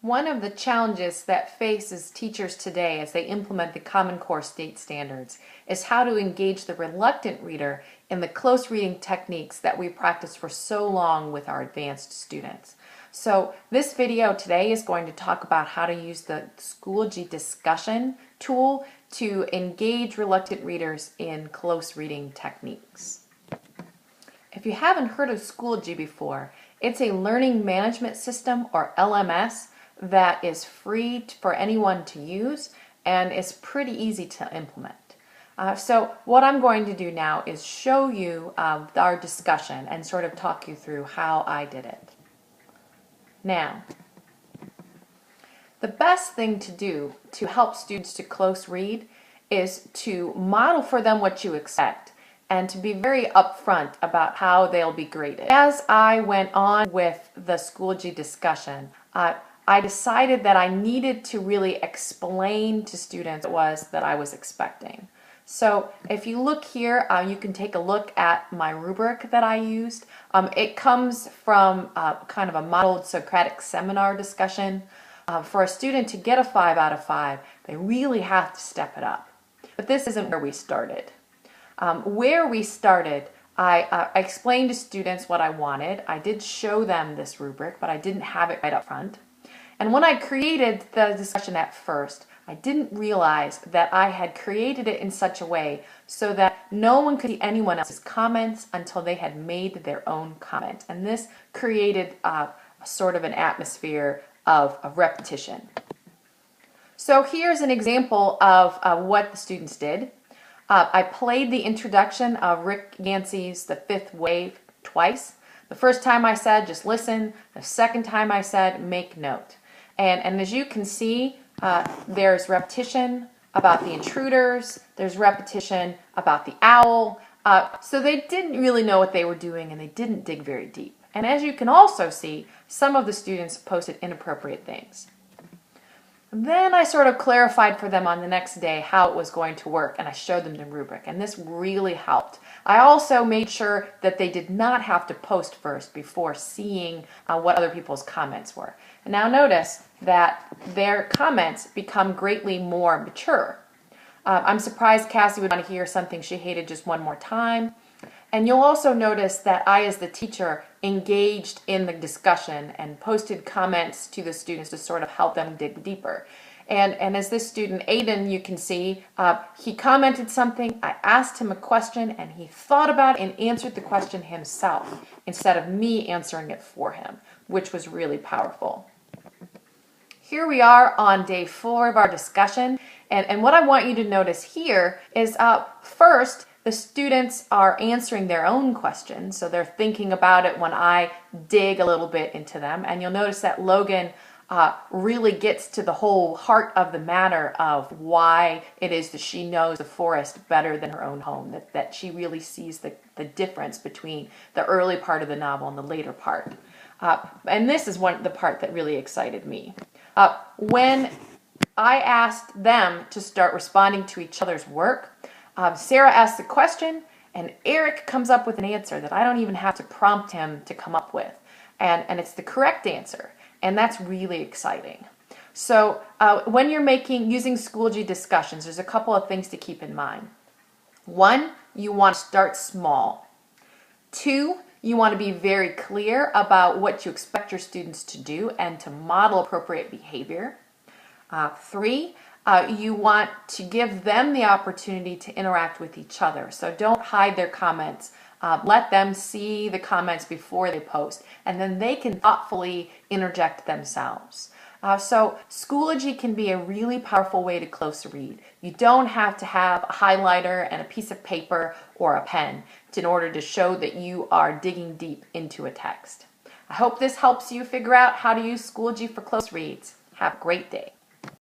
One of the challenges that faces teachers today as they implement the Common Core state standards is how to engage the reluctant reader in the close reading techniques that we practiced for so long with our advanced students. So this video today is going to talk about how to use the Schoology discussion tool to engage reluctant readers in close reading techniques. If you haven't heard of Schoology before, it's a learning management system, or LMS, that is free for anyone to use and is pretty easy to implement. So what I'm going to do now is show you our discussion and sort of talk you through how I did it. Now, the best thing to do to help students to close read is to model for them what you expect and to be very upfront about how they'll be graded. As I went on with the Schoology discussion, I decided that I needed to really explain to students what it was that I was expecting. So if you look here, you can take a look at my rubric that I used. It comes from kind of a modeled Socratic seminar discussion. For a student to get a 5 out of 5, they really have to step it up. But this isn't where we started. Where we started, I explained to students what I wanted. I did show them this rubric, but I didn't have it right up front. And when I created the discussion at first, I didn't realize that I had created it in such a way so that no one could see anyone else's comments until they had made their own comment. And this created sort of an atmosphere of repetition. So here's an example of what the students did. I played the introduction of Rick Yancey's The Fifth Wave twice. The first time I said, just listen. The second time I said, make note. And as you can see, there's repetition about the intruders, there's repetition about the owl. So they didn't really know what they were doing and they didn't dig very deep. And as you can also see, some of the students posted inappropriate things. Then I sort of clarified for them on the next day how it was going to work, and I showed them the rubric, and this really helped. I also made sure that they did not have to post first before seeing what other people's comments were. And now notice that their comments become greatly more mature. I'm surprised Cassie would want to hear something she hated just one more time. And you'll also notice that I, as the teacher, engaged in the discussion and posted comments to the students to sort of help them dig deeper. And as this student, Aiden, you can see, he commented something, I asked him a question, and he thought about it and answered the question himself instead of me answering it for him, which was really powerful. Here we are on day 4 of our discussion, and what I want you to notice here is first, the students are answering their own questions, so they're thinking about it when I dig a little bit into them. And you'll notice that Logan really gets to the whole heart of the matter of why it is that she knows the forest better than her own home, that she really sees the difference between the early part of the novel and the later part. And this is the part that really excited me. When I asked them to start responding to each other's work, Sarah asks a question, and Eric comes up with an answer that I don't even have to prompt him to come up with. And it's the correct answer, and that's really exciting. So when you're using Schoology discussions, there's a couple of things to keep in mind. 1, you want to start small. 2, you want to be very clear about what you expect your students to do and to model appropriate behavior. 3, you want to give them the opportunity to interact with each other. So don't hide their comments. Let them see the comments before they post, and then they can thoughtfully interject themselves. So Schoology can be a really powerful way to close read. You don't have to have a highlighter and a piece of paper or a pen in order to show that you are digging deep into a text. I hope this helps you figure out how to use Schoology for close reads. Have a great day.